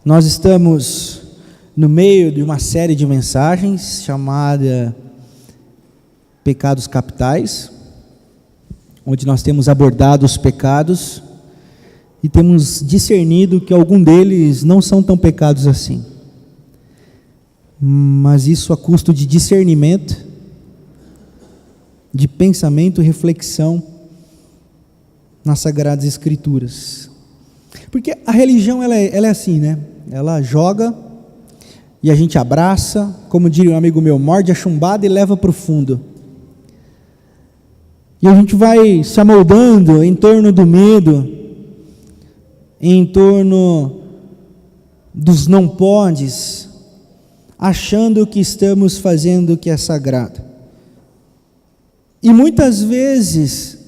Nós estamos no meio de uma série de mensagens chamada Pecados Capitais, onde nós temos abordado os pecados e temos discernido que alguns deles não são tão pecados assim. Mas isso a custo de discernimento, de pensamento e reflexão nas Sagradas Escrituras. Porque a religião ela é assim, né? Ela joga e a gente abraça, como diria um amigo meu, morde a chumbada e leva para o fundo. E a gente vai se amoldando em torno do medo, em torno dos não podes, achando que estamos fazendo o que é sagrado. E muitas vezes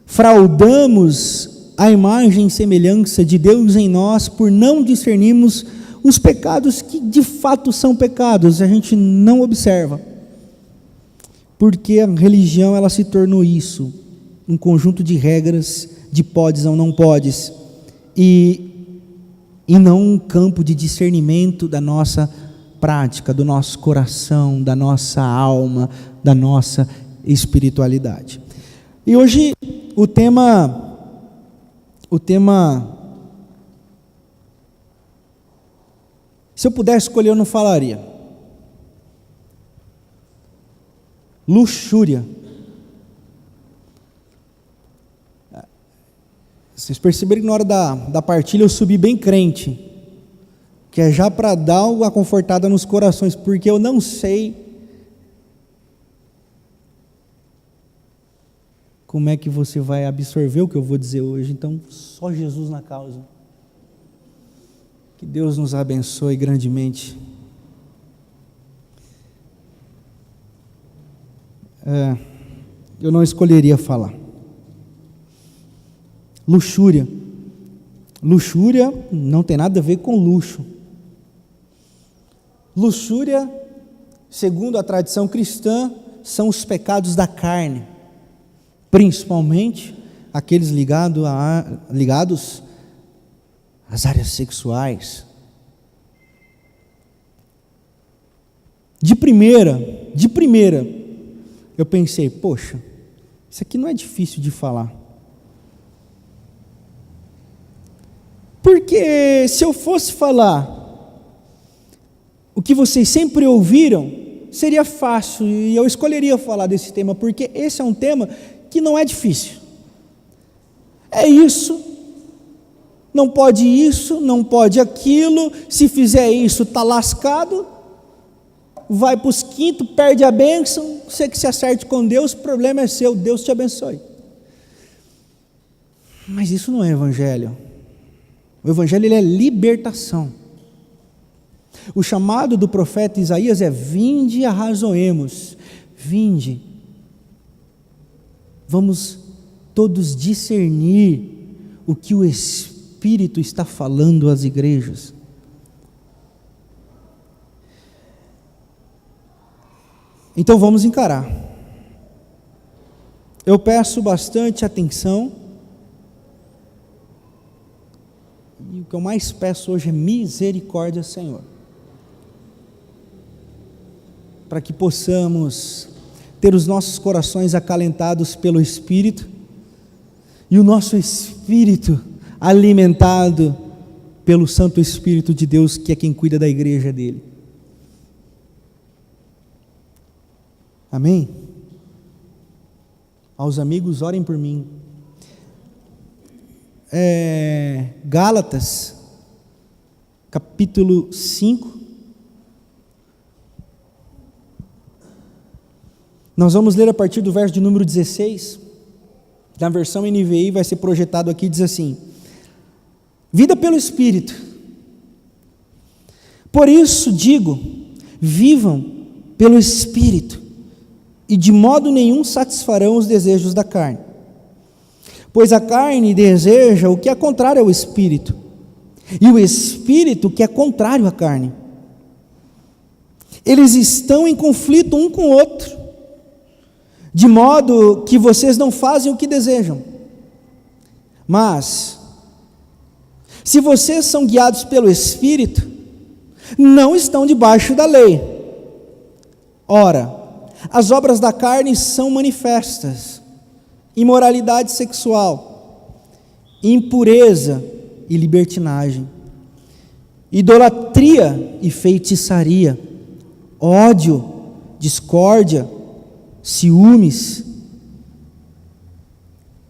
fraudamos a imagem e semelhança de Deus em nós por não discernirmos os pecados que de fato são pecados, a gente não observa. Porque a religião ela se tornou isso, um conjunto de regras, de podes ou não podes, e não um campo de discernimento da nossa prática, do nosso coração, da nossa alma, da nossa espiritualidade. E hoje o tema se eu pudesse escolher eu não falaria. Luxúria. Vocês perceberam que na hora da partilha eu subi bem crente, que é já para dar uma confortada nos corações, porque eu não sei como é que você vai absorver o que eu vou dizer hoje, então só Jesus na causa. Que Deus nos abençoe grandemente. Eu não escolheria falar. Luxúria. Luxúria não tem nada a ver com luxo. Luxúria, segundo a tradição cristã, são os pecados da carne, principalmente aqueles ligados às áreas sexuais. De primeira, eu pensei, poxa, isso aqui não é difícil de falar. Porque se eu fosse falar o que vocês sempre ouviram, seria fácil, e eu escolheria falar desse tema, porque esse é um tema que não é difícil. É isso, não pode isso, não pode aquilo, se fizer isso está lascado, vai para os quintos, perde a bênção, você que se acerte com Deus, o problema é seu, Deus te abençoe. Mas isso não é evangelho. O evangelho ele é libertação. O chamado do profeta Isaías é: vinde e arrazoemos. Vinde. Vamos todos discernir o que o Espírito está falando às igrejas. Então vamos encarar. Eu peço bastante atenção. E o que eu mais peço hoje é misericórdia, Senhor. Para que possamos ter os nossos corações acalentados pelo Espírito e o nosso espírito alimentado pelo Santo Espírito de Deus, que é quem cuida da igreja dele. Amém? Aos amigos, orem por mim. Gálatas, capítulo 5. Nós vamos ler a partir do verso de número 16. Na versão NVI vai ser projetado aqui, diz assim: vida pelo Espírito. Por isso digo, vivam pelo Espírito, e de modo nenhum satisfarão os desejos da carne. Pois a carne deseja o que é contrário ao Espírito, e o Espírito o que é contrário à carne. Eles estão em conflito um com o outro, de modo que vocês não fazem o que desejam. Mas Se vocês são guiados pelo Espírito, não estão debaixo da lei. Ora, as obras da carne são manifestas: imoralidade sexual, impureza e libertinagem, idolatria e feitiçaria, ódio, discórdia, ciúmes,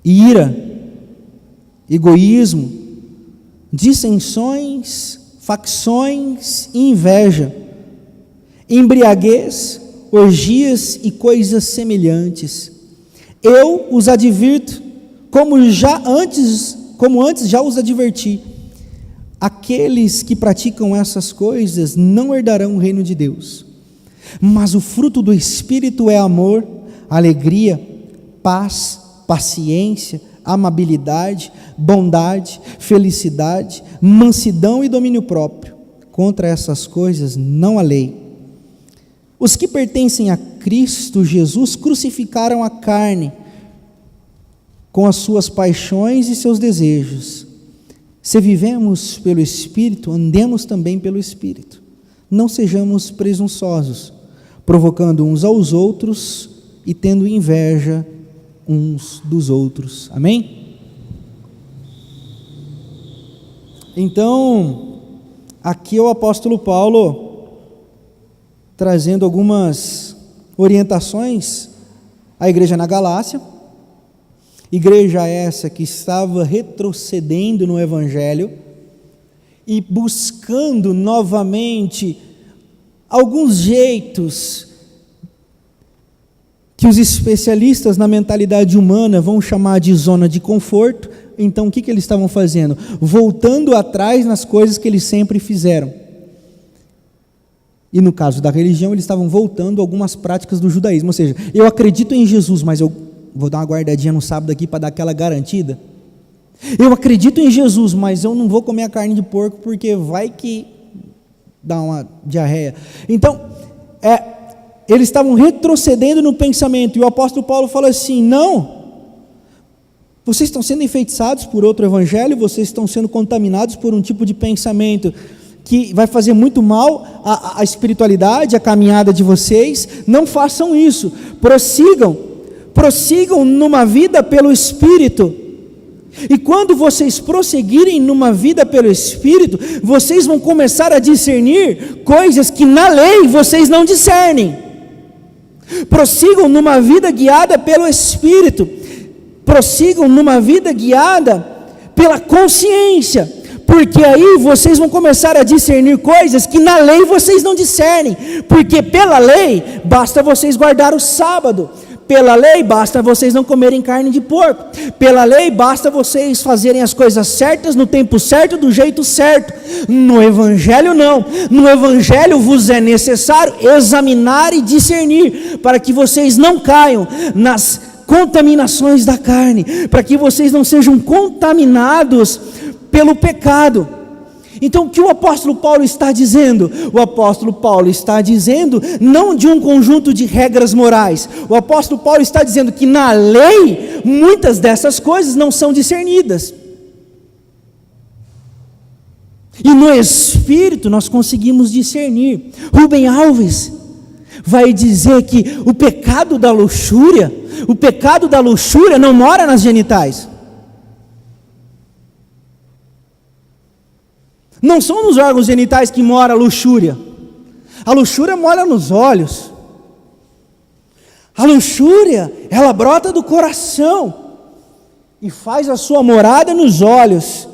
ira, egoísmo, dissensões, facções e inveja, embriaguez, orgias e coisas semelhantes. Eu os advirto, como antes já os adverti: aqueles que praticam essas coisas não herdarão o reino de Deus. Mas o fruto do Espírito é amor, alegria, paz, paciência, amabilidade, bondade, felicidade, mansidão e domínio próprio. Contra essas coisas não há lei. Os que pertencem a Cristo Jesus crucificaram a carne com as suas paixões e seus desejos. Se vivemos pelo Espírito, andemos também pelo Espírito. Não sejamos presunçosos, provocando uns aos outros e tendo inveja uns dos outros. Amém? Então, aqui é o apóstolo Paulo trazendo algumas orientações à igreja na Galácia, igreja essa que estava retrocedendo no Evangelho e buscando novamente alguns jeitos que os especialistas na mentalidade humana vão chamar de zona de conforto. Então o que eles estavam fazendo? Voltando atrás nas coisas que eles sempre fizeram. E no caso da religião, eles estavam voltando a algumas práticas do judaísmo. Ou seja, eu acredito em Jesus, mas eu vou dar uma guardadinha no sábado aqui para dar aquela garantida. Eu acredito em Jesus, mas eu não vou comer a carne de porco porque vai que dá uma diarreia. Então, eles estavam retrocedendo no pensamento, e o apóstolo Paulo fala assim: não, vocês estão sendo enfeitiçados por outro evangelho, vocês estão sendo contaminados por um tipo de pensamento que vai fazer muito mal à espiritualidade, à caminhada de vocês. Não façam isso, prossigam numa vida pelo Espírito. E quando vocês prosseguirem numa vida pelo Espírito, vocês vão começar a discernir coisas que na lei vocês não discernem. Prossigam numa vida guiada pelo Espírito, prossigam numa vida guiada pela consciência, porque aí vocês vão começar a discernir coisas que na lei vocês não discernem, porque pela lei basta vocês guardar o sábado, pela lei basta vocês não comerem carne de porco, pela lei basta vocês fazerem as coisas certas no tempo certo, do jeito certo. No Evangelho não, no Evangelho vos é necessário examinar e discernir, para que vocês não caiam nas contaminações da carne, para que vocês não sejam contaminados pelo pecado. Então o que o apóstolo Paulo está dizendo? O apóstolo Paulo está dizendo não de um conjunto de regras morais. O apóstolo Paulo está dizendo que na lei muitas dessas coisas não são discernidas, e no Espírito nós conseguimos discernir. Rubem Alves vai dizer que o pecado da luxúria não mora nas genitais. Não são nos órgãos genitais que mora a luxúria. A luxúria mora nos olhos. A luxúria, ela brota do coração e faz a sua morada nos olhos.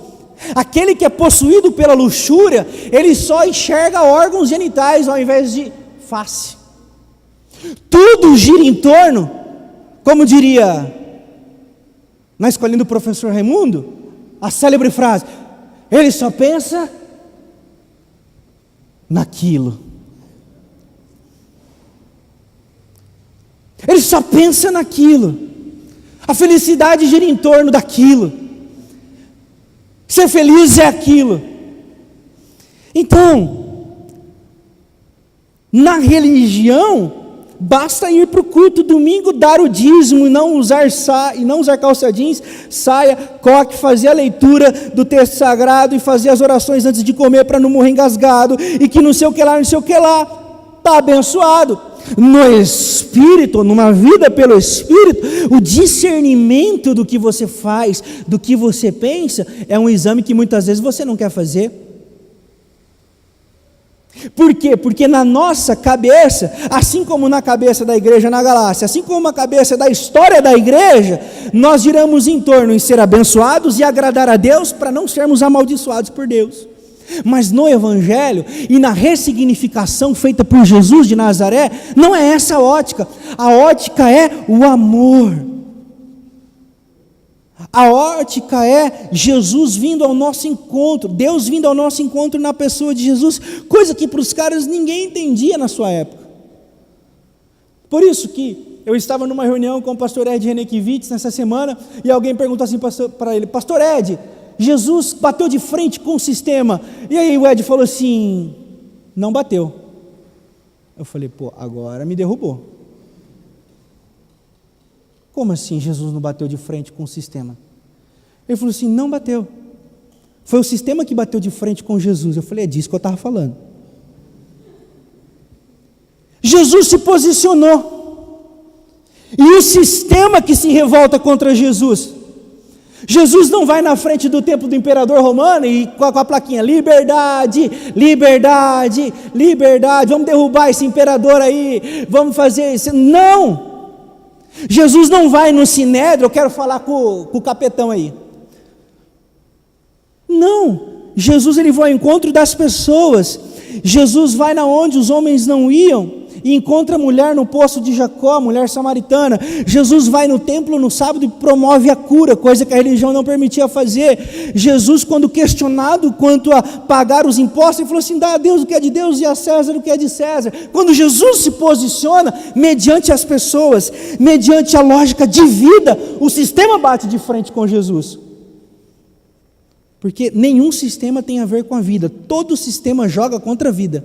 Aquele que é possuído pela luxúria, ele só enxerga órgãos genitais ao invés de face. Tudo gira em torno, como diria na escolinha do professor Raimundo, a célebre frase: ele só pensa naquilo. Ele só pensa naquilo. A felicidade gira em torno daquilo. Ser feliz é aquilo. Então, na religião, Basta ir para o culto domingo, dar o dízimo, não usar calça jeans, saia, coque, fazer a leitura do texto sagrado e fazer as orações antes de comer para não morrer engasgado, e que não sei o que lá, está abençoado. No Espírito, numa vida pelo Espírito, o discernimento do que você faz, do que você pensa, é um exame que muitas vezes você não quer fazer. Por quê? Porque na nossa cabeça, assim como na cabeça da igreja na Galácia, assim como na cabeça da história da igreja, nós giramos em torno em ser abençoados e agradar a Deus para não sermos amaldiçoados por Deus. Mas no Evangelho e na ressignificação feita por Jesus de Nazaré, não é essa a ótica é o amor. A ótica é Jesus vindo ao nosso encontro, Deus vindo ao nosso encontro na pessoa de Jesus, coisa que para os caras ninguém entendia na sua época. Por isso que eu estava numa reunião com o pastor Ed Renekiewicz nessa semana, e alguém perguntou assim para ele: pastor Ed, Jesus bateu de frente com o sistema, e aí o Ed falou assim: não bateu. Eu falei: pô, agora me derrubou. Como assim Jesus não bateu de frente com o sistema? Ele falou assim: não bateu, foi o sistema que bateu de frente com Jesus. Eu falei: é disso que eu estava falando. Jesus se posicionou, e o sistema que se revolta contra Jesus. Jesus não vai na frente do templo do imperador romano e com a plaquinha: liberdade, liberdade, liberdade, vamos derrubar esse imperador aí, vamos fazer isso. Não! Jesus não vai no sinédrio: eu quero falar com o capetão aí. Não, Jesus ele vai ao encontro das pessoas. Jesus vai na onde os homens não iam e encontra a mulher no poço de Jacó, a mulher samaritana. Jesus vai no templo no sábado e promove a cura, coisa que a religião não permitia fazer. Jesus, quando questionado quanto a pagar os impostos, ele falou assim: dá a Deus o que é de Deus e a César o que é de César. Quando Jesus se posiciona mediante as pessoas, mediante a lógica de vida, o sistema bate de frente com Jesus. Porque nenhum sistema tem a ver com a vida, todo sistema joga contra a vida.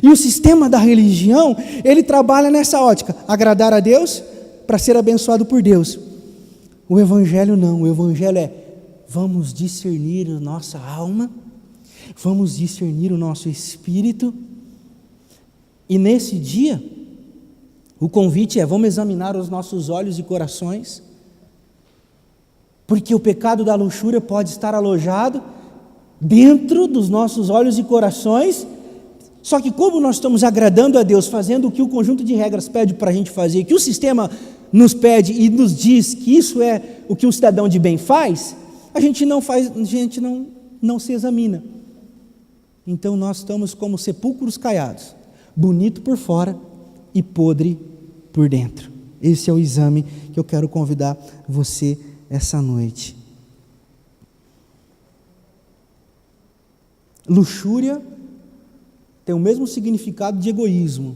E o sistema da religião, ele trabalha nessa ótica: agradar a Deus para ser abençoado por Deus. O Evangelho não, o Evangelho é: vamos discernir a nossa alma, vamos discernir o nosso espírito, e nesse dia, o convite é: vamos examinar os nossos olhos e corações, porque o pecado da luxúria pode estar alojado dentro dos nossos olhos e corações. Só que como nós estamos agradando a Deus, fazendo o que o conjunto de regras pede para a gente fazer, que o sistema nos pede e nos diz que isso é o que um cidadão de bem faz, a gente não se examina. Então nós estamos como sepulcros caiados, bonito por fora e podre por dentro. Esse é o exame que eu quero convidar você essa noite. Luxúria tem o mesmo significado de egoísmo.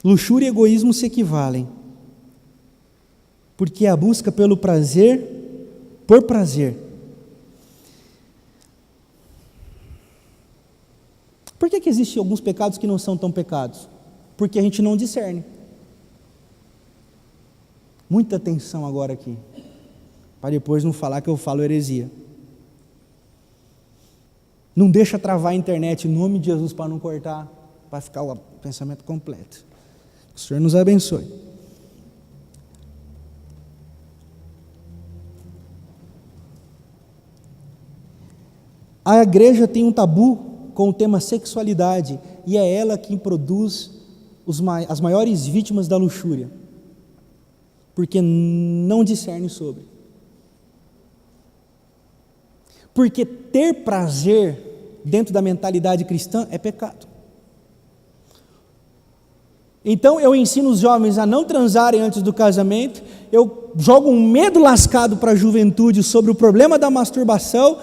Luxúria e egoísmo se equivalem, porque é a busca pelo prazer, por prazer. Por que existem alguns pecados que não são tão pecados? Porque a gente não discerne. Muita atenção agora aqui, para depois não falar que eu falo heresia. Não deixa travar a internet em nome de Jesus para não cortar, para ficar o pensamento completo. O Senhor nos abençoe. A igreja tem um tabu com o tema sexualidade, e é ela quem produz as maiores vítimas da luxúria, porque não discerne sobre. Porque ter prazer dentro da mentalidade cristã é pecado. Então eu ensino os jovens a não transarem antes do casamento, eu jogo um medo lascado para a juventude sobre o problema da masturbação,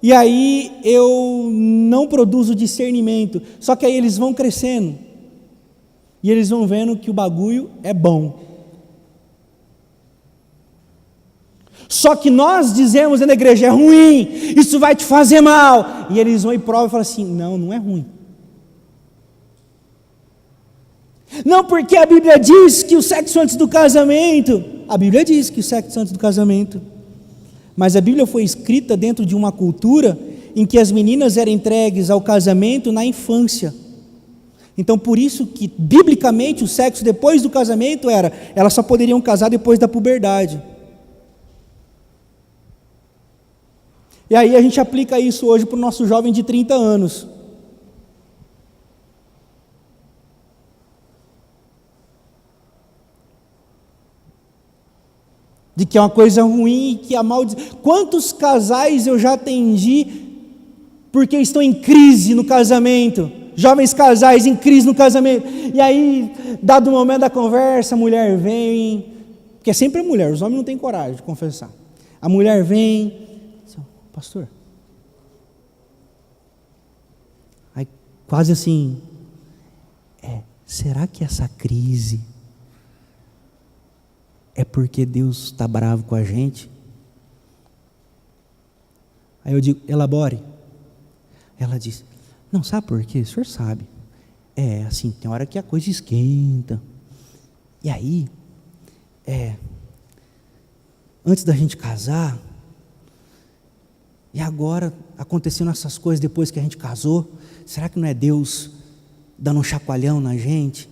e aí eu não produzo discernimento. Só que aí eles vão crescendo, e eles vão vendo que o bagulho é bom. Só que nós dizemos na igreja: é ruim, isso vai te fazer mal. E eles vão e provam e falam assim: não, não é ruim. Não porque a Bíblia diz que o sexo antes do casamento, a Bíblia diz que o sexo antes do casamento, mas a Bíblia foi escrita dentro de uma cultura em que as meninas eram entregues ao casamento na infância. Então por isso que biblicamente o sexo depois do casamento elas só poderiam casar depois da puberdade. E aí a gente aplica isso hoje para o nosso jovem de 30 anos. De que é uma coisa ruim, que a Quantos casais eu já atendi porque estão em crise no casamento? Jovens casais em crise no casamento. E aí, dado o momento da conversa, a mulher vem, porque é sempre a mulher, os homens não têm coragem de confessar. A mulher vem, pastor, aí quase assim, será que essa crise é porque Deus está bravo com a gente? Aí eu digo, elabore. Ela diz, não, sabe por quê? O senhor sabe. Assim, tem hora que a coisa esquenta. E aí, antes da gente casar, e agora, acontecendo essas coisas depois que a gente casou, será que não é Deus dando um chacoalhão na gente?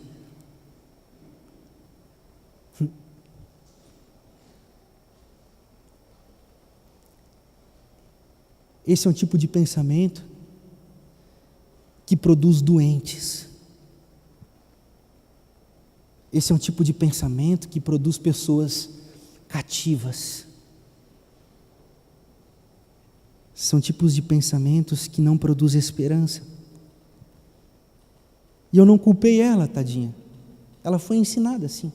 Esse é um tipo de pensamento que produz doentes. Esse é um tipo de pensamento que produz pessoas cativas. São tipos de pensamentos que não produzem esperança. E eu não culpei ela, tadinha. Ela foi ensinada assim.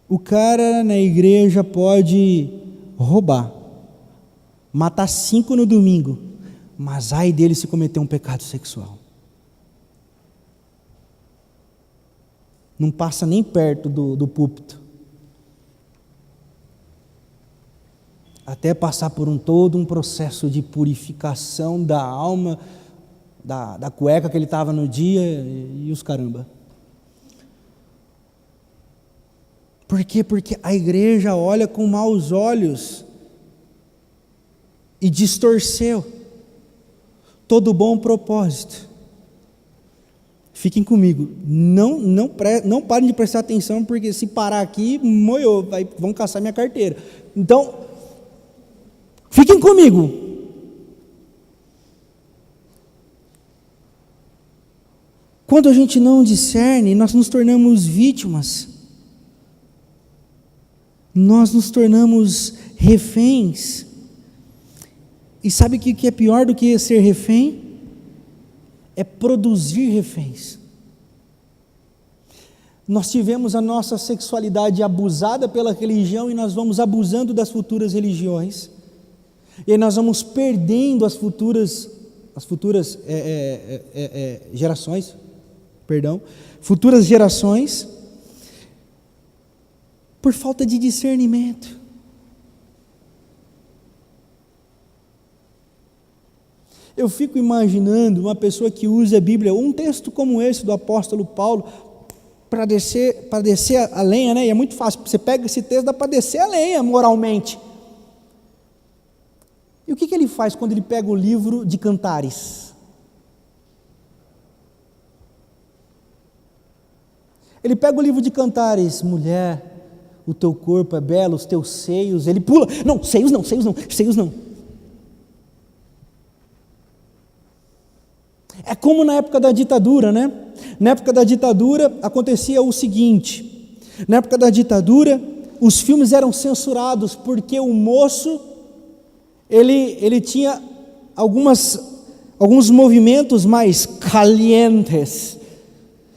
O cara na igreja pode roubar, matar 5 no domingo, mas ai dele se cometer um pecado sexual. Não passa nem perto do púlpito. Até passar por todo um processo de purificação da alma, da cueca que ele estava no dia e os caramba. Por quê? Porque a igreja olha com maus olhos e distorceu todo o bom propósito. Fiquem comigo, não parem de prestar atenção, porque se parar aqui, moiou, vão caçar minha carteira. Então, fiquem comigo. Quando a gente não discerne, nós nos tornamos vítimas. Nós nos tornamos reféns. E sabe o que é pior do que ser refém? É produzir reféns. Nós tivemos a nossa sexualidade abusada pela religião e nós vamos abusando das futuras religiões. E aí nós vamos perdendo as futuras gerações, futuras gerações, por falta de discernimento. Eu fico imaginando uma pessoa que usa a Bíblia, um texto como esse do apóstolo Paulo, para descer a lenha, né? E é muito fácil, você pega esse texto, dá para descer a lenha moralmente. E o que ele faz quando ele pega o livro de Cantares? Ele pega o livro de Cantares, mulher, o teu corpo é belo, os teus seios, ele pula, não, seios não. É como na época da ditadura, né? Na época da ditadura acontecia o seguinte: na época da ditadura, os filmes eram censurados porque o moço ele tinha alguns movimentos mais calientes,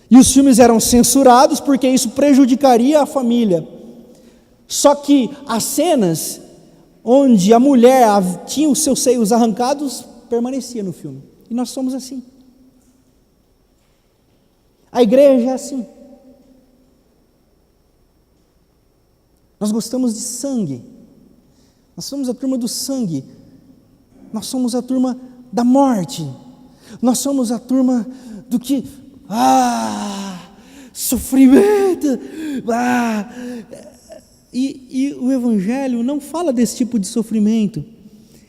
e os filmes eram censurados porque isso prejudicaria a família. Só que as cenas onde a mulher tinha os seus seios arrancados permanecia no filme. E nós somos assim. A igreja é assim. Nós gostamos de sangue. Nós somos a turma do sangue. nós somos a turma da morte, nós somos a turma do que, sofrimento, e o Evangelho não fala desse tipo de sofrimento.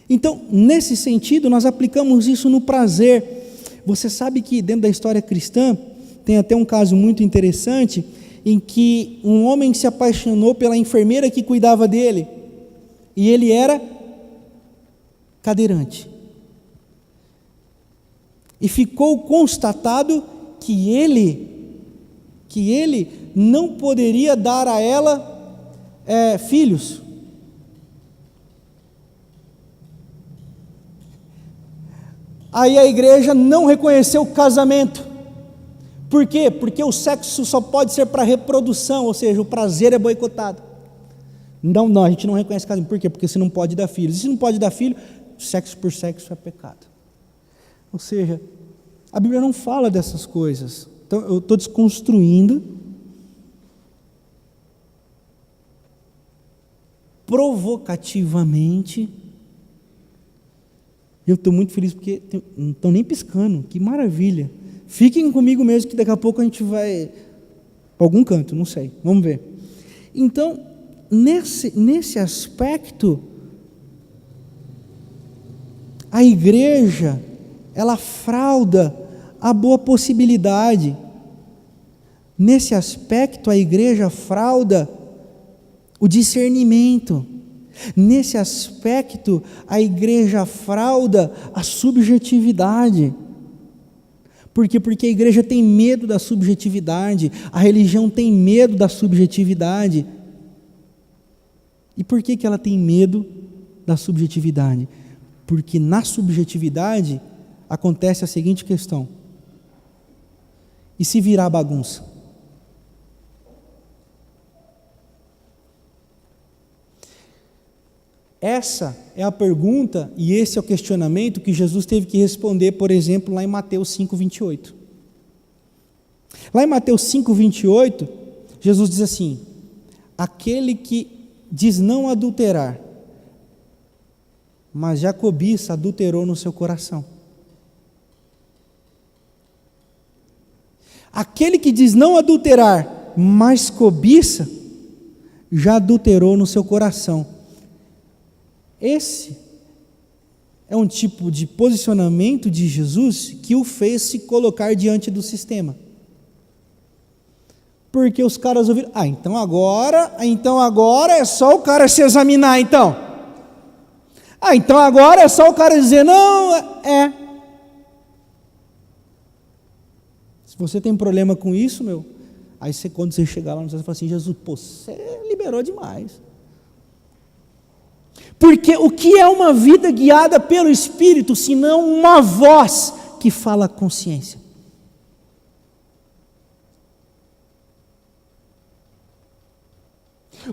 Então, nesse sentido, nós aplicamos isso no prazer. Você sabe que dentro da história cristã, tem até um caso muito interessante, em que um homem se apaixonou pela enfermeira que cuidava dele, e ele era cadeirante. E ficou constatado que ele não poderia dar a ela filhos. Aí a igreja não reconheceu o casamento. Por quê? Porque o sexo só pode ser para reprodução, ou seja, o prazer é boicotado. Não, a gente não reconhece casamento. Por quê? Porque você não pode dar filhos. E se não pode dar filho, sexo por sexo é pecado. Ou seja, a Bíblia não fala dessas coisas. Então eu estou desconstruindo provocativamente. Eu estou muito feliz porque não estão nem piscando, que maravilha. Fiquem comigo mesmo que daqui a pouco a gente vai para algum canto, não sei, vamos ver. Então, nesse aspecto, a igreja, ela frauda a boa possibilidade. Nesse aspecto, a igreja frauda o discernimento. Nesse aspecto, a igreja frauda a subjetividade. Por quê? Porque a igreja tem medo da subjetividade, a religião tem medo da subjetividade. E por que ela tem medo da subjetividade? Porque na subjetividade acontece a seguinte questão: e se virar bagunça? Essa é a pergunta e esse é o questionamento que Jesus teve que responder, por exemplo, lá em Mateus 5:28. Lá em Mateus 5:28, Jesus diz assim: aquele que diz não adulterar, mas já cobiça, adulterou no seu coração. Aquele que diz não adulterar, mas cobiça, já adulterou no seu coração. Esse é um tipo de posicionamento de Jesus que o fez se colocar diante do sistema. Porque os caras ouviram, então agora é só o cara se examinar, então. Então agora é só o cara dizer, não, Se você tem problema com isso, aí quando você chegar lá no céu, você fala assim, Jesus, você liberou demais. Porque o que é uma vida guiada pelo Espírito, senão uma voz que fala a consciência?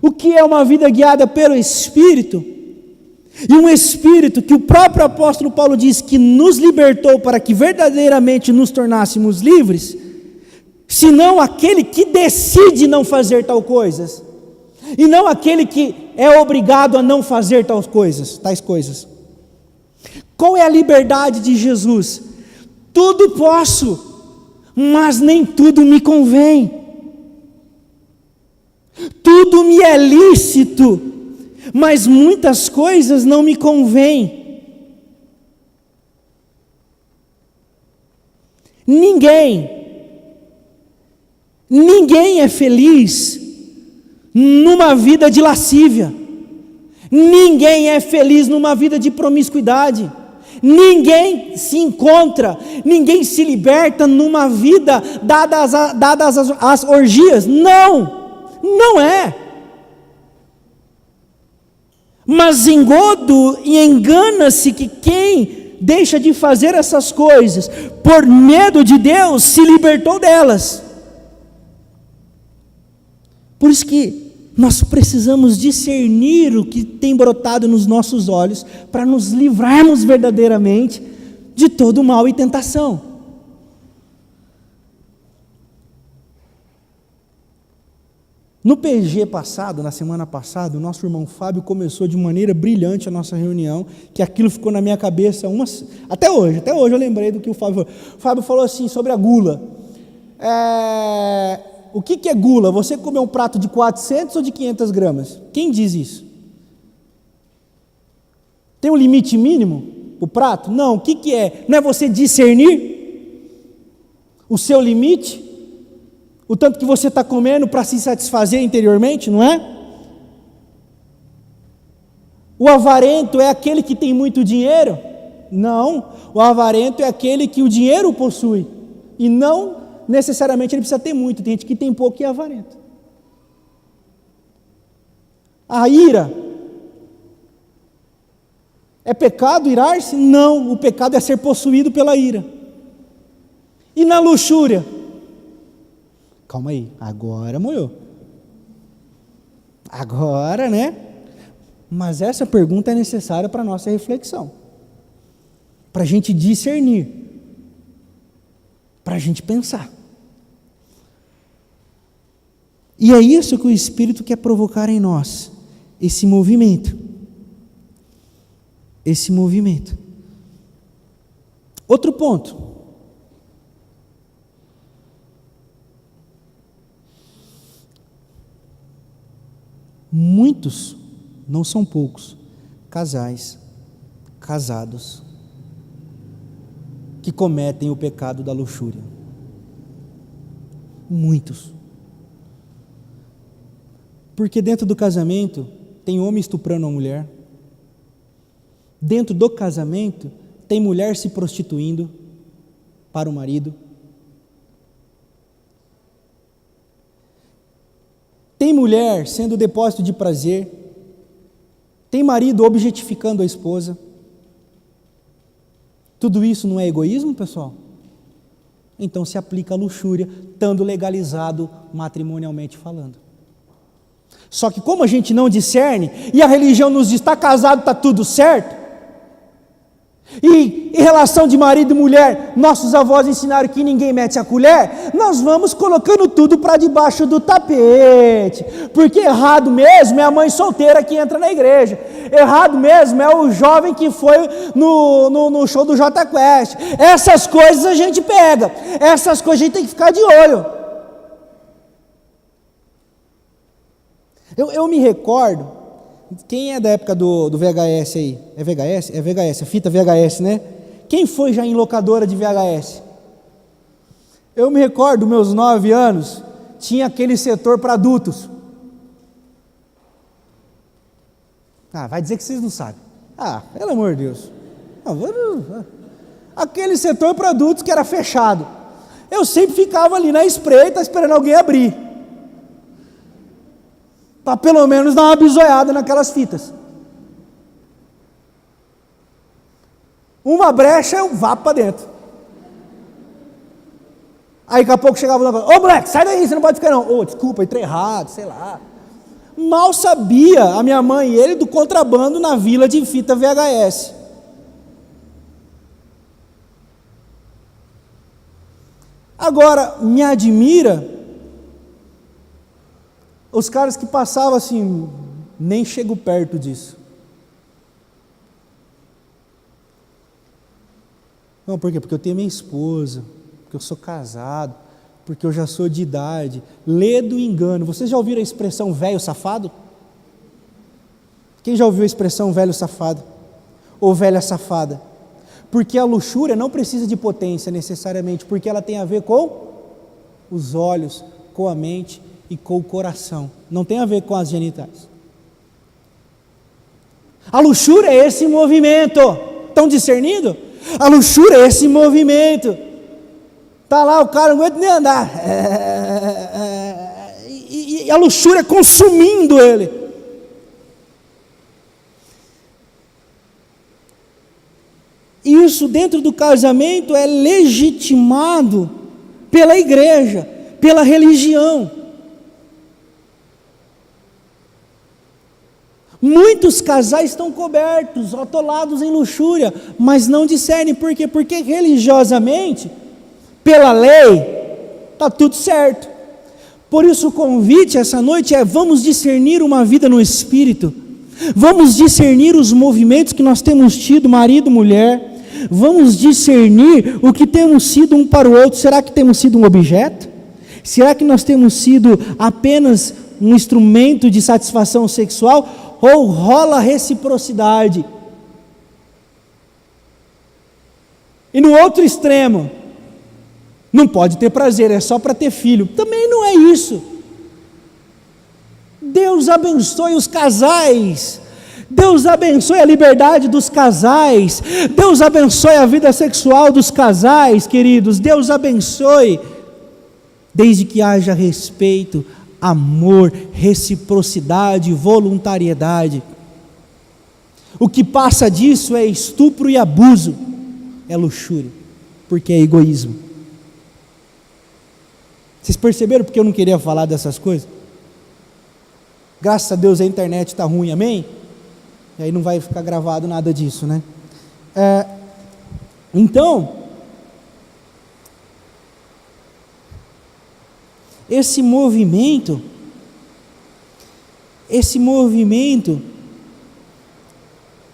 O que é uma vida guiada pelo Espírito? E um Espírito que o próprio apóstolo Paulo diz que nos libertou para que verdadeiramente nos tornássemos livres, senão aquele que decide não fazer tais coisas, e não aquele que é obrigado a não fazer tais coisas. Qual é a liberdade de Jesus? Tudo posso, mas nem tudo me convém. Tudo me é lícito, mas muitas coisas não me convêm. Ninguém é feliz numa vida de lascívia. Ninguém é feliz numa vida de promiscuidade. Ninguém se encontra, ninguém se liberta numa vida dadas as orgias. Não é. Mas engodo e engana-se que quem deixa de fazer essas coisas por medo de Deus se libertou delas. Por isso que nós precisamos discernir o que tem brotado nos nossos olhos para nos livrarmos verdadeiramente de todo mal e tentação. No PG passado, na semana passada, o nosso irmão Fábio começou de maneira brilhante a nossa reunião, que aquilo ficou na minha cabeça até hoje eu lembrei do que o Fábio falou. O Fábio falou assim sobre a gula. O que é gula? Você comer um prato de 400 ou de 500 gramas? Quem diz isso? Tem um limite mínimo o prato? Não. O que é? Não é você discernir o seu limite? O tanto que você está comendo para se satisfazer interiormente, não é? O avarento é aquele que tem muito dinheiro? Não. O avarento é aquele que o dinheiro possui. E não necessariamente ele precisa ter muito. Tem gente que tem pouco e é avarento. A ira. É pecado irar-se? Não. O pecado é ser possuído pela ira. E na luxúria? Calma aí, agora moeu. Agora, né? Mas essa pergunta é necessária para a nossa reflexão. Para a gente discernir. Para a gente pensar. E é isso que o Espírito quer provocar em nós. Esse movimento. Esse movimento. Outro ponto. Muitos, não são poucos, casais, casados, que cometem o pecado da luxúria. Muitos. Porque dentro do casamento, tem homem estuprando a mulher. Dentro do casamento, tem mulher se prostituindo para o marido. Tem mulher sendo depósito de prazer, tem marido objetificando a esposa. Tudo isso não é egoísmo, pessoal? Então se aplica a luxúria, estando legalizado matrimonialmente falando. Só que como a gente não discerne, e a religião nos diz, está casado, está tudo certo, e em relação de marido e mulher, nossos avós ensinaram que ninguém mete a colher, nós vamos colocando tudo para debaixo do tapete, porque errado mesmo é a mãe solteira que entra na igreja, errado mesmo é o jovem que foi no show do Jota Quest. Essas coisas a gente pega, essas coisas a gente tem que ficar de olho. Eu me recordo. Quem é da época do VHS aí? É VHS? É VHS, a fita VHS, né? Quem foi já em locadora de VHS? Eu me recordo, meus 9 anos, tinha aquele setor para adultos. Vai dizer que vocês não sabem. Pelo amor de Deus. Aquele setor para adultos que era fechado. Eu sempre ficava ali na espreita, esperando alguém abrir. Para pelo menos dar uma bisoiada naquelas fitas. Uma brecha, eu vá para dentro. Aí daqui a pouco chegava o ô moleque, sai daí, você não pode ficar não. Desculpa, entrei errado, sei lá. Mal sabia a minha mãe e ele do contrabando na vila de fita VHS. Agora, me admira os caras que passavam assim, nem chego perto disso. Não, por quê? Porque eu tenho minha esposa, porque eu sou casado, porque eu já sou de idade. Lê do engano. Vocês já ouviram a expressão velho safado? Quem já ouviu a expressão velho safado? Ou velha safada? Porque a luxúria não precisa de potência necessariamente, porque ela tem a ver com os olhos, com a mente e com o coração, não tem a ver com as genitais. A luxúria é esse movimento, estão discernindo? A luxúria é esse movimento, está lá o cara não aguenta nem andar, e a luxúria consumindo ele. E isso dentro do casamento é legitimado pela igreja, pela religião. Muitos casais estão cobertos, atolados em luxúria, mas não discernem. Por quê? Porque religiosamente, pela lei, está tudo certo. Por isso o convite essa noite é: vamos discernir uma vida no Espírito, vamos discernir os movimentos que nós temos tido, marido, mulher, vamos discernir o que temos sido um para o outro. Será que temos sido um objeto? Será que nós temos sido apenas um instrumento de satisfação sexual, ou rola reciprocidade? E no outro extremo, não pode ter prazer, é só para ter filho. Também não é isso. Deus abençoe os casais, Deus abençoe a liberdade dos casais, Deus abençoe a vida sexual dos casais, queridos. Deus abençoe, desde que haja respeito, amor, reciprocidade, voluntariedade. O que passa disso é estupro e abuso, é luxúria, porque é egoísmo. Vocês perceberam porque eu não queria falar dessas coisas? Graças a Deus a internet está ruim, amém? E aí não vai ficar gravado nada disso, né? Então, esse movimento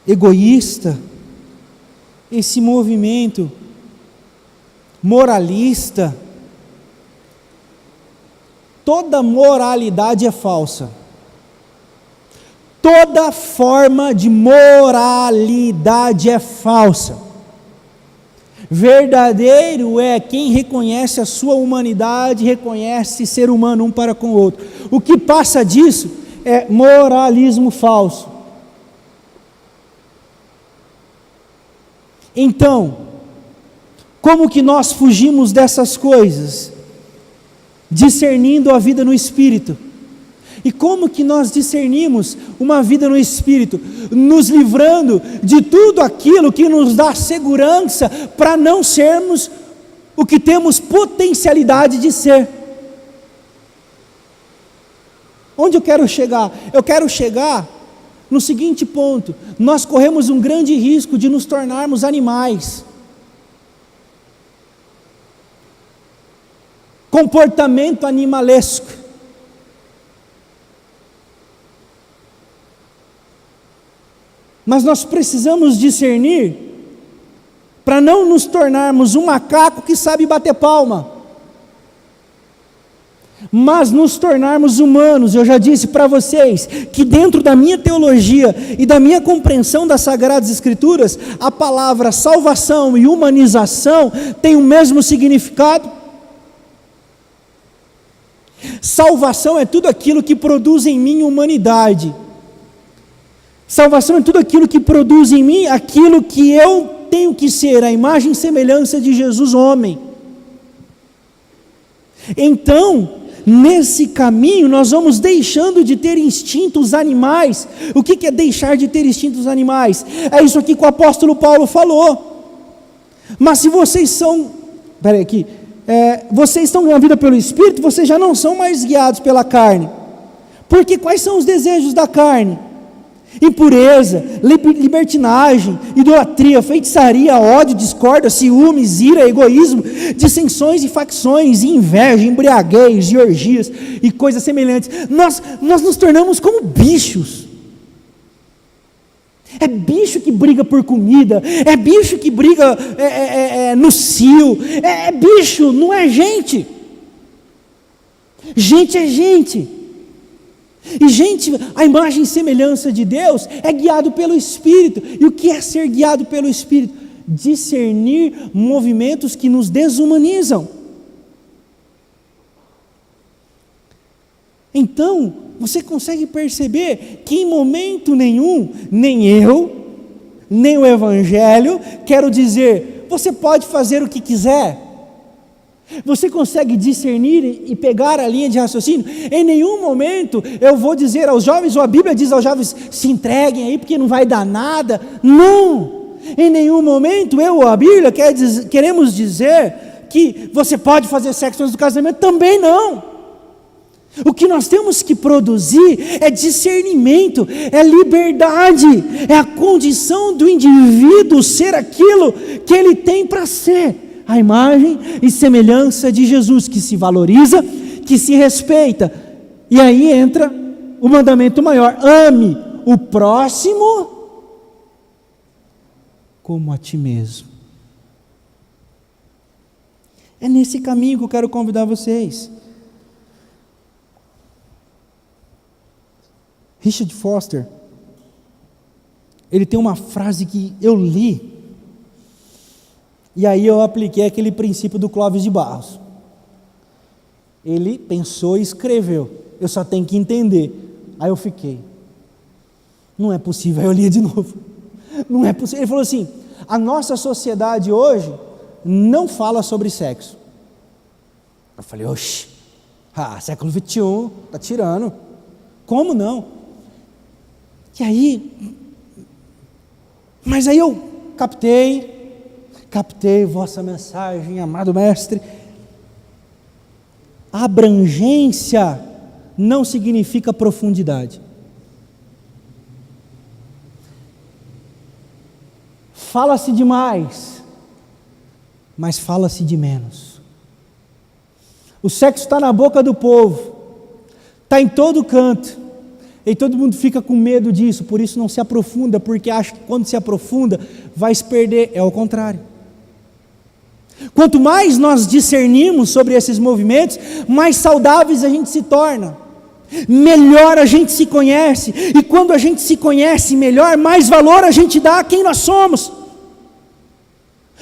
egoísta, esse movimento moralista, toda moralidade é falsa. Toda forma de moralidade é falsa. Verdadeiro é quem reconhece a sua humanidade, reconhece ser humano um para com o outro. O que passa disso é moralismo falso. Então, como que nós fugimos dessas coisas? Discernindo a vida no Espírito. E como que nós discernimos uma vida no Espírito? Nos livrando de tudo aquilo que nos dá segurança para não sermos o que temos potencialidade de ser. Onde eu quero chegar? Eu quero chegar no seguinte ponto: nós corremos um grande risco de nos tornarmos animais. Comportamento animalesco. Mas nós precisamos discernir para não nos tornarmos um macaco que sabe bater palma, mas nos tornarmos humanos. Eu já disse para vocês que dentro da minha teologia e da minha compreensão das Sagradas Escrituras, a palavra salvação e humanização tem o mesmo significado. Salvação é tudo aquilo que produz em mim humanidade. Salvação é tudo aquilo que produz em mim aquilo que eu tenho que ser, a imagem e semelhança de Jesus homem. Então, nesse caminho, nós vamos deixando de ter instintos animais. O que é deixar de ter instintos animais? É isso aqui que o apóstolo Paulo falou. Mas se vocês são, vocês estão na vida pelo Espírito, vocês já não são mais guiados pela carne. Porque quais são os desejos da carne? Impureza, libertinagem, idolatria, feitiçaria, ódio, discórdia, ciúmes, ira, egoísmo, dissensões e facções, e inveja, embriaguez e orgias e coisas semelhantes. Nós nos tornamos como bichos. É bicho que briga por comida, é bicho que briga no cio, é bicho, não é gente. Gente é gente. E gente, a imagem e semelhança de Deus é guiado pelo Espírito. E o que é ser guiado pelo Espírito? Discernir movimentos que nos desumanizam. Então, você consegue perceber que em momento nenhum, nem eu, nem o Evangelho, quero dizer, você pode fazer o que quiser. Você consegue discernir e pegar a linha de raciocínio? Em nenhum momento eu vou dizer aos jovens, ou a Bíblia diz aos jovens, se entreguem aí porque não vai dar nada. Não! Em nenhum momento eu ou a Bíblia queremos dizer que você pode fazer sexo antes do casamento. Também não. O que nós temos que produzir é discernimento, é liberdade, é a condição do indivíduo ser aquilo que ele tem para ser. A imagem e semelhança de Jesus, que se valoriza, que se respeita. E aí entra o mandamento maior: ame o próximo como a ti mesmo. É nesse caminho que eu quero convidar vocês. Richard Foster, ele tem uma frase que eu li, e aí eu apliquei aquele princípio do Clóvis de Barros. Ele pensou e escreveu, eu só tenho que entender. Aí eu fiquei, não é possível. Aí eu li de novo, não é possível. Ele falou assim: a nossa sociedade hoje não fala sobre sexo. Eu falei: oxe, século XXI, está tirando, como não? E aí, mas aí eu captei vossa mensagem, amado mestre. Abrangência não significa profundidade. Fala-se demais, mas fala-se de menos. O sexo está na boca do povo, está em todo canto, e todo mundo fica com medo disso, por isso não se aprofunda, porque acha que quando se aprofunda vai se perder. É o contrário. Quanto mais nós discernimos sobre esses movimentos, mais saudáveis a gente se torna, melhor a gente se conhece, e quando a gente se conhece melhor, mais valor a gente dá a quem nós somos.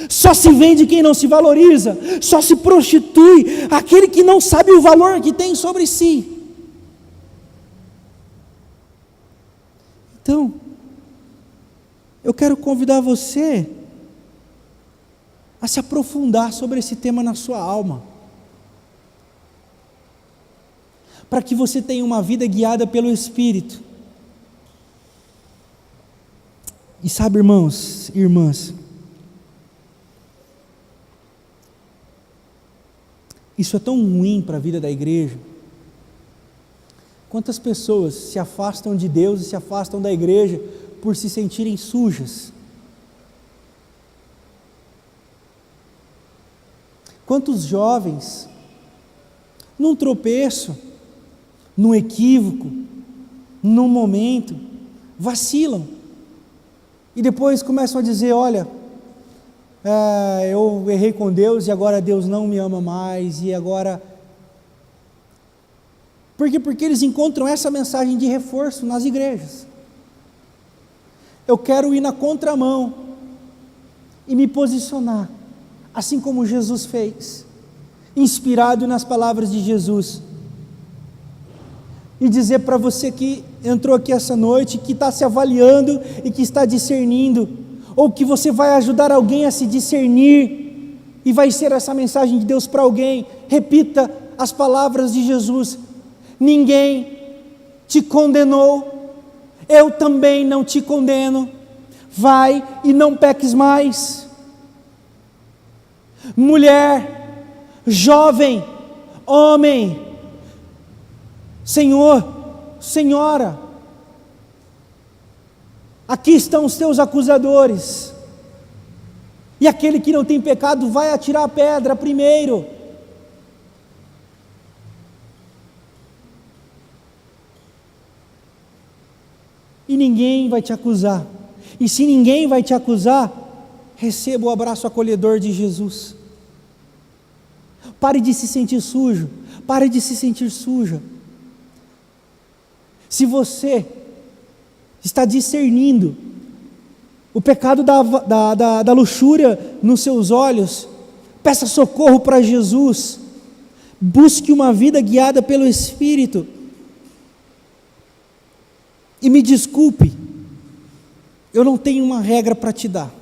Só se vende quem não se valoriza, só se prostitui aquele que não sabe o valor que tem sobre si. Então, eu quero convidar você a se aprofundar sobre esse tema na sua alma, para que você tenha uma vida guiada pelo Espírito. E sabe, irmãos e irmãs, isso é tão ruim para a vida da igreja. Quantas pessoas se afastam de Deus e se afastam da igreja por se sentirem sujas? Quantos jovens, num tropeço, num equívoco, num momento, vacilam e depois começam a dizer: olha, eu errei com Deus e agora Deus não me ama mais, e agora... Por quê? Porque eles encontram essa mensagem de reforço nas igrejas. Eu quero ir na contramão e me posicionar, assim como Jesus fez, inspirado nas palavras de Jesus, e dizer para você que entrou aqui essa noite, que está se avaliando e que está discernindo, ou que você vai ajudar alguém a se discernir, e vai ser essa mensagem de Deus para alguém. Repita as palavras de Jesus: ninguém te condenou, eu também não te condeno, vai e não peques mais. Mulher, jovem, homem, Senhor, senhora, aqui estão os teus acusadores, e aquele que não tem pecado vai atirar a pedra primeiro. E ninguém vai te acusar. E se ninguém vai te acusar, receba o abraço acolhedor de Jesus. Pare de se sentir sujo, pare de se sentir suja. Se você está discernindo o pecado da luxúria nos seus olhos, peça socorro para Jesus, busque uma vida guiada pelo Espírito. E me desculpe, eu não tenho uma regra para te dar,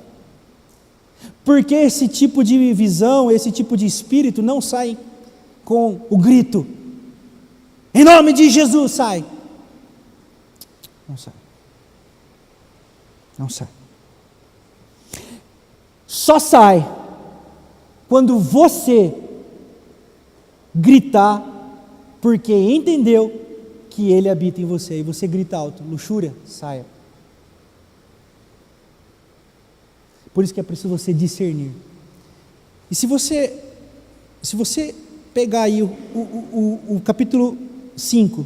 porque esse tipo de visão, esse tipo de espírito não sai com o grito: em nome de Jesus, sai. Não sai. Não sai. Só sai quando você gritar, porque entendeu que Ele habita em você, e você grita alto: luxúria, saia. Por isso que é preciso você discernir. E se você pegar aí o capítulo 5,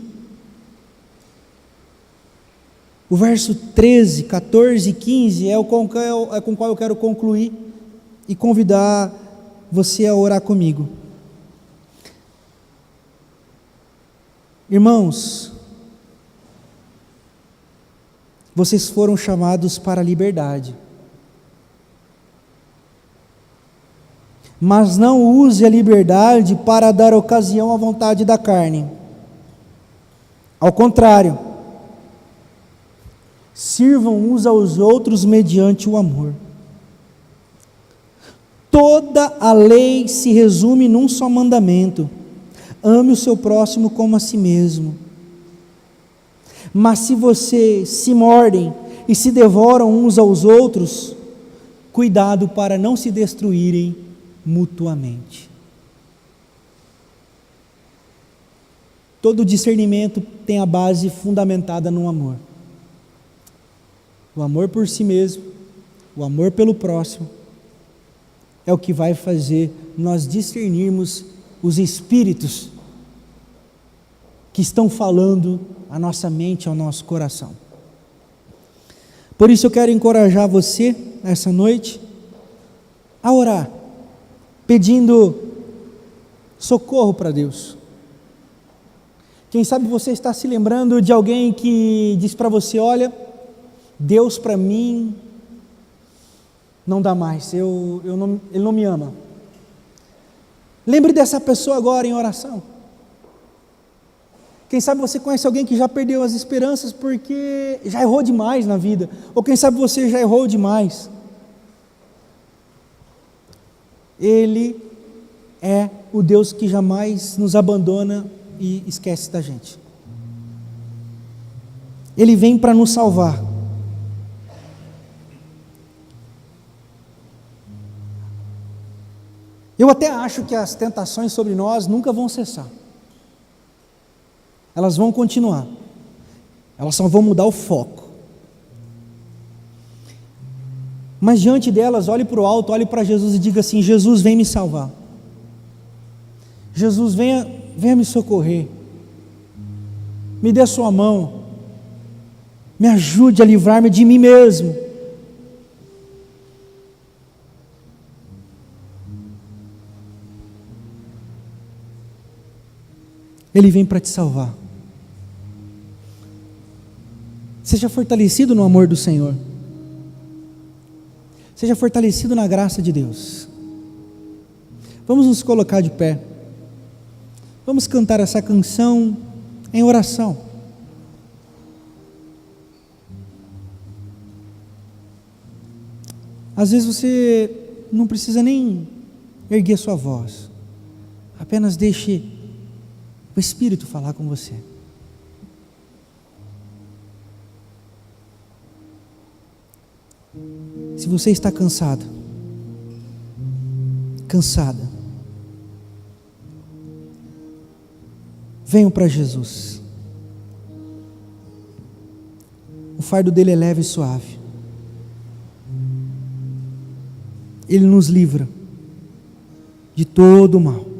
o verso 13, 14 e 15 é com o qual eu quero concluir e convidar você a orar comigo. Irmãos, vocês foram chamados para a liberdade, mas não use a liberdade para dar ocasião à vontade da carne. Ao contrário, sirvam uns aos outros mediante o amor. Toda a lei se resume num só mandamento: ame o seu próximo como a si mesmo. Mas se vocês se mordem e se devoram uns aos outros, cuidado para não se destruírem mutuamente. Todo discernimento tem a base fundamentada no amor. O amor por si mesmo, o amor pelo próximo, é o que vai fazer nós discernirmos os espíritos que estão falando à nossa mente, ao nosso coração. Por isso eu quero encorajar você, essa noite, a orar, pedindo socorro para Deus. Quem sabe você está se lembrando de alguém que diz para você: olha, Deus para mim não dá mais, Ele não me ama. Lembre dessa pessoa agora em oração. Quem sabe você conhece alguém que já perdeu as esperanças porque já errou demais na vida, ou quem sabe você já errou demais. Ele é o Deus que jamais nos abandona e esquece da gente. Ele vem para nos salvar. Eu até acho que as tentações sobre nós nunca vão cessar. Elas vão continuar. Elas só vão mudar o foco. Mas diante delas, olhe para o alto, olhe para Jesus e diga assim: Jesus, vem me salvar. Jesus, venha me socorrer. Me dê a sua mão. Me ajude a livrar-me de mim mesmo. Ele vem para te salvar. Seja fortalecido no amor do Senhor. Seja fortalecido na graça de Deus. Vamos nos colocar de pé. Vamos cantar essa canção em oração. Às vezes você não precisa nem erguer sua voz. Apenas deixe o Espírito falar com você. Se você está cansado, cansada, venham para Jesus. O fardo dele é leve e suave. Ele nos livra de todo o mal.